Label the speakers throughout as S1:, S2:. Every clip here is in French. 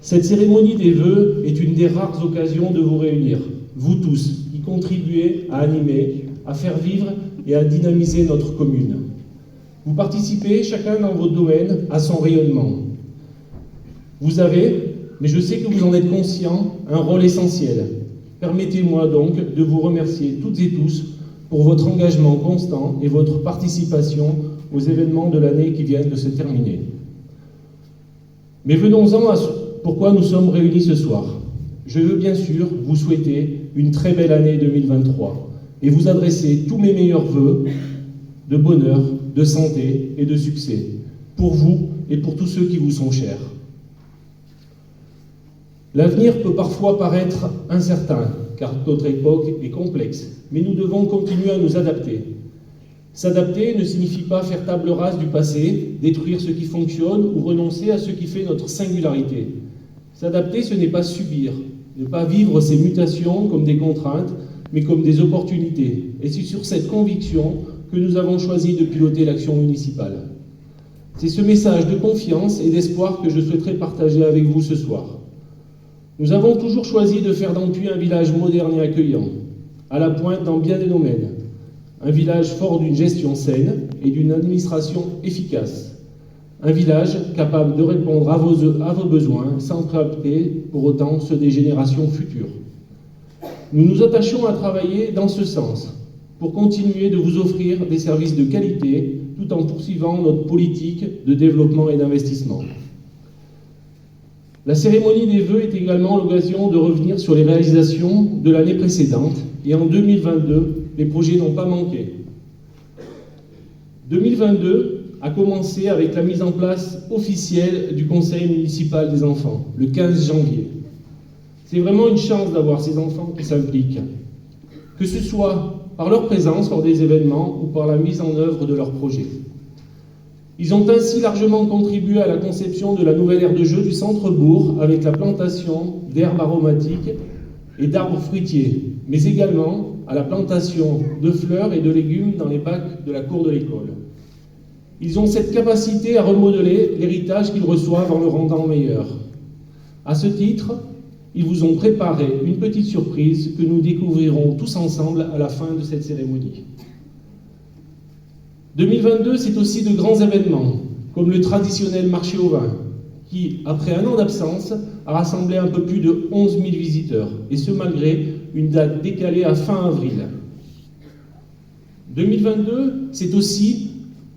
S1: Cette cérémonie des vœux est une des rares occasions de vous réunir, vous tous, qui contribuez à animer, à faire vivre et à dynamiser notre commune. Vous participez, chacun dans votre domaine, à son rayonnement. Vous avez, mais je sais que vous en êtes conscient, un rôle essentiel. Permettez-moi donc de vous remercier toutes et tous pour votre engagement constant et votre participation aux événements de l'année qui viennent de se terminer. Mais venons-en à pourquoi nous sommes réunis ce soir. Je veux bien sûr vous souhaiter une très belle année 2023 et vous adresser tous mes meilleurs vœux de bonheur, de santé et de succès pour vous et pour tous ceux qui vous sont chers. L'avenir peut parfois paraître incertain, car notre époque est complexe, mais nous devons continuer à nous adapter. S'adapter ne signifie pas faire table rase du passé, détruire ce qui fonctionne ou renoncer à ce qui fait notre singularité. S'adapter, ce n'est pas subir, ne pas vivre ces mutations comme des contraintes, mais comme des opportunités. Et c'est sur cette conviction que nous avons choisi de piloter l'action municipale. C'est ce message de confiance et d'espoir que je souhaiterais partager avec vous ce soir. Nous avons toujours choisi de faire d'Ampuis un village moderne et accueillant, à la pointe dans bien des domaines. Un village fort d'une gestion saine et d'une administration efficace. Un village capable de répondre à vos besoins sans préoccuper pour autant ceux des générations futures. Nous nous attachons à travailler dans ce sens pour continuer de vous offrir des services de qualité tout en poursuivant notre politique de développement et d'investissement. La cérémonie des vœux est également l'occasion de revenir sur les réalisations de l'année précédente et en 2022, les projets n'ont pas manqué. 2022 a commencé avec la mise en place officielle du Conseil municipal des enfants, le 15 janvier. C'est vraiment une chance d'avoir ces enfants qui s'impliquent, que ce soit par leur présence lors des événements ou par la mise en œuvre de leurs projets. Ils ont ainsi largement contribué à la conception de la nouvelle aire de jeu du centre-bourg avec la plantation d'herbes aromatiques et d'arbres fruitiers, mais également à la plantation de fleurs et de légumes dans les bacs de la cour de l'école. Ils ont cette capacité à remodeler l'héritage qu'ils reçoivent en le rendant meilleur. À ce titre, ils vous ont préparé une petite surprise que nous découvrirons tous ensemble à la fin de cette cérémonie. 2022, c'est aussi de grands événements, comme le traditionnel marché au vin, qui, après un an d'absence, a rassemblé un peu plus de 11 000 visiteurs, et ce malgré une date décalée à fin avril. 2022, c'est aussi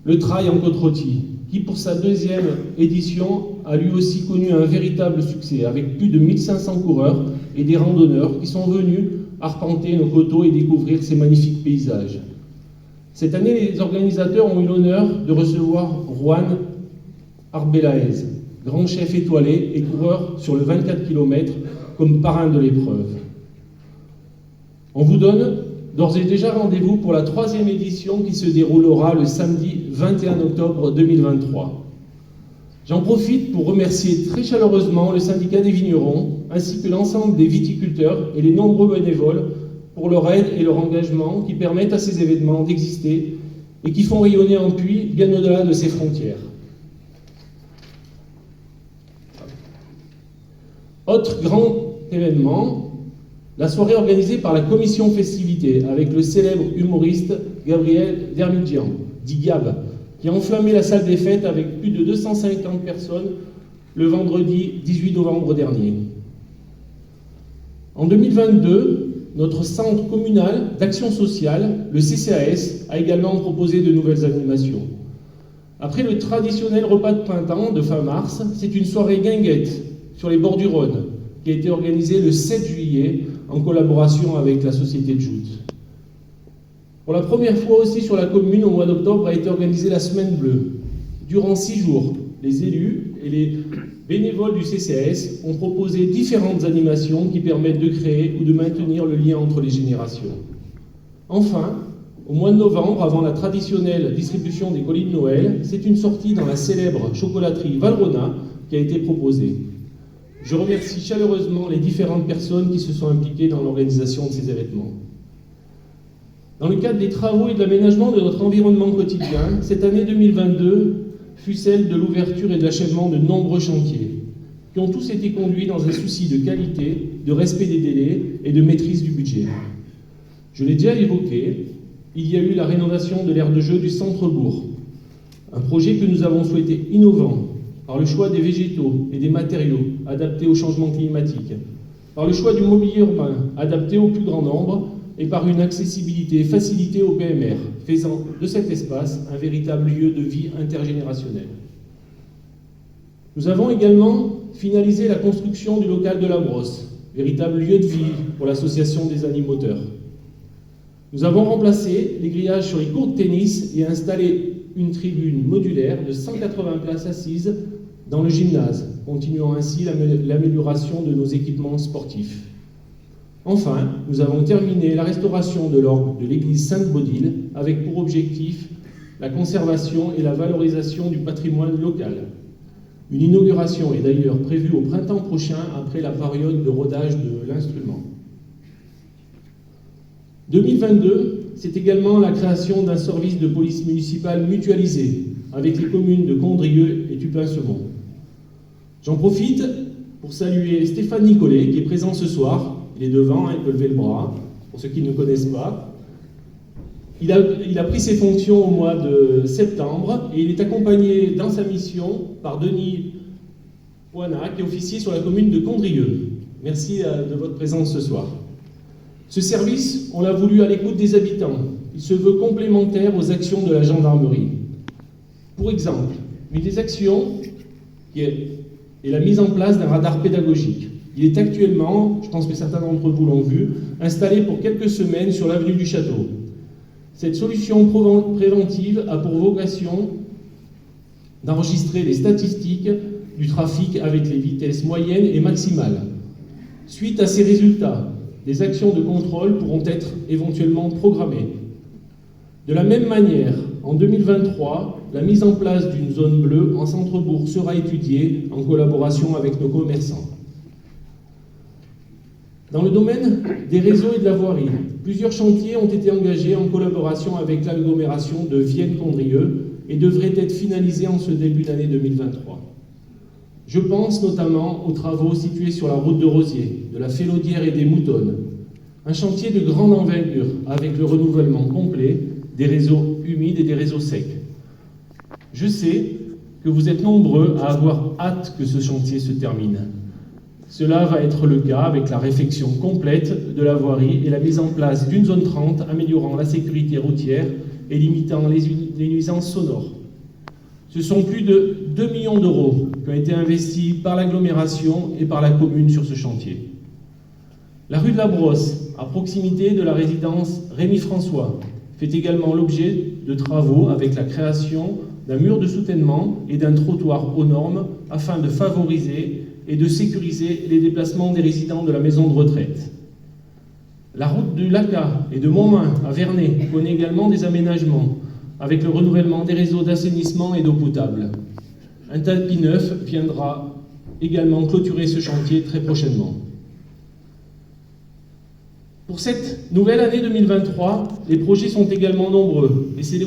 S1: le Trail en Côte-Rôtie, qui pour sa deuxième édition a lui aussi connu un véritable succès, avec plus de 1500 coureurs et des randonneurs qui sont venus arpenter nos coteaux et découvrir ces magnifiques paysages. Cette année, les organisateurs ont eu l'honneur de recevoir Juan Arbelaez, grand chef étoilé et coureur sur le 24 km comme parrain de l'épreuve. On vous donne d'ores et déjà rendez-vous pour la 3e édition qui se déroulera le samedi 21 octobre 2023. J'en profite pour remercier très chaleureusement le syndicat des vignerons ainsi que l'ensemble des viticulteurs et les nombreux bénévoles pour leur aide et leur engagement qui permettent à ces événements d'exister et qui font rayonner Ampuis bien au-delà de ses frontières. Autre grand événement, la soirée organisée par la commission festivité avec le célèbre humoriste Gabriel Dermidjian, dit Gab, qui a enflammé la salle des fêtes avec plus de 250 personnes le vendredi 18 novembre dernier. En 2022, notre centre communal d'action sociale, le CCAS, a également proposé de nouvelles animations. Après le traditionnel repas de printemps de fin mars, c'est une soirée guinguette sur les bords du Rhône qui a été organisée le 7 juillet en collaboration avec la société de joutes. Pour la première fois aussi sur la commune, au mois d'octobre, a été organisée la Semaine Bleue. Durant 6 jours, les élus et les bénévoles du CCAS ont proposé différentes animations qui permettent de créer ou de maintenir le lien entre les générations. Enfin, au mois de novembre, avant la traditionnelle distribution des colis de Noël, c'est une sortie dans la célèbre chocolaterie Valrhona qui a été proposée. Je remercie chaleureusement les différentes personnes qui se sont impliquées dans l'organisation de ces événements. Dans le cadre des travaux et de l'aménagement de notre environnement quotidien, cette année 2022 fut celle de l'ouverture et de l'achèvement de nombreux chantiers. qui ont tous été conduits dans un souci de qualité, de respect des délais et de maîtrise du budget. Je l'ai déjà évoqué, il y a eu la rénovation de l'aire de jeu du centre-bourg, un projet que nous avons souhaité innovant par le choix des végétaux et des matériaux adaptés au changement climatique, par le choix du mobilier urbain adapté au plus grand nombre et par une accessibilité facilitée au PMR, faisant de cet espace un véritable lieu de vie intergénérationnel. Nous avons également finalisé la construction du local de la Brosse, véritable lieu de vie pour l'association des animateurs. Nous avons remplacé les grillages sur les courts de tennis et installé une tribune modulaire de 180 places assises dans le gymnase, continuant ainsi l'amélioration de nos équipements sportifs. Enfin, nous avons terminé la restauration de l'orgue de l'église Sainte-Baudile avec pour objectif la conservation et la valorisation du patrimoine local. Une inauguration est d'ailleurs prévue au printemps prochain après la période de rodage de l'instrument. 2022, c'est également la création d'un service de police municipale mutualisé avec les communes de Condrieu et Tupin-Semont. J'en profite pour saluer Stéphane Nicolet qui est présent ce soir. Il est devant, il peut lever le bras, pour ceux qui ne le connaissent pas. Il a pris ses fonctions au mois de septembre et il est accompagné dans sa mission par Denis Poinat, qui est officier sur la commune de Condrieu. Merci de votre présence ce soir. Ce service, on l'a voulu à l'écoute des habitants. Il se veut complémentaire aux actions de la gendarmerie. Pour exemple, une des actions est la mise en place d'un radar pédagogique. Il est actuellement, je pense que certains d'entre vous l'ont vu, installé pour quelques semaines sur l'avenue du Château. Cette solution préventive a pour vocation d'enregistrer les statistiques du trafic avec les vitesses moyennes et maximales. Suite à ces résultats, des actions de contrôle pourront être éventuellement programmées. De la même manière, en 2023, la mise en place d'une zone bleue en centre-bourg sera étudiée en collaboration avec nos commerçants. Dans le domaine des réseaux et de la voirie, plusieurs chantiers ont été engagés en collaboration avec l'agglomération de Vienne-Condrieu et devraient être finalisés en ce début d'année 2023. Je pense notamment aux travaux situés sur la route de Rosiers, de la Félaudière et des Moutonnes, un chantier de grande envergure avec le renouvellement complet des réseaux humides et des réseaux secs. Je sais que vous êtes nombreux à avoir hâte que ce chantier se termine. Cela va être le cas avec la réfection complète de la voirie et la mise en place d'une zone 30 améliorant la sécurité routière et limitant les nuisances sonores. Ce sont plus de 2 millions d'euros qui ont été investis par l'agglomération et par la commune sur ce chantier. La rue de la Brosse, à proximité de la résidence Rémy-François, fait également l'objet de travaux avec la création d'un mur de soutènement et d'un trottoir aux normes afin de favoriser et de sécuriser les déplacements des résidents de la maison de retraite. La route du Laca et de Montmain à Vernet connaît également des aménagements avec le renouvellement des réseaux d'assainissement et d'eau potable. Un tapis neuf viendra également clôturer ce chantier très prochainement. Pour cette nouvelle année 2023, les projets sont également nombreux et c'est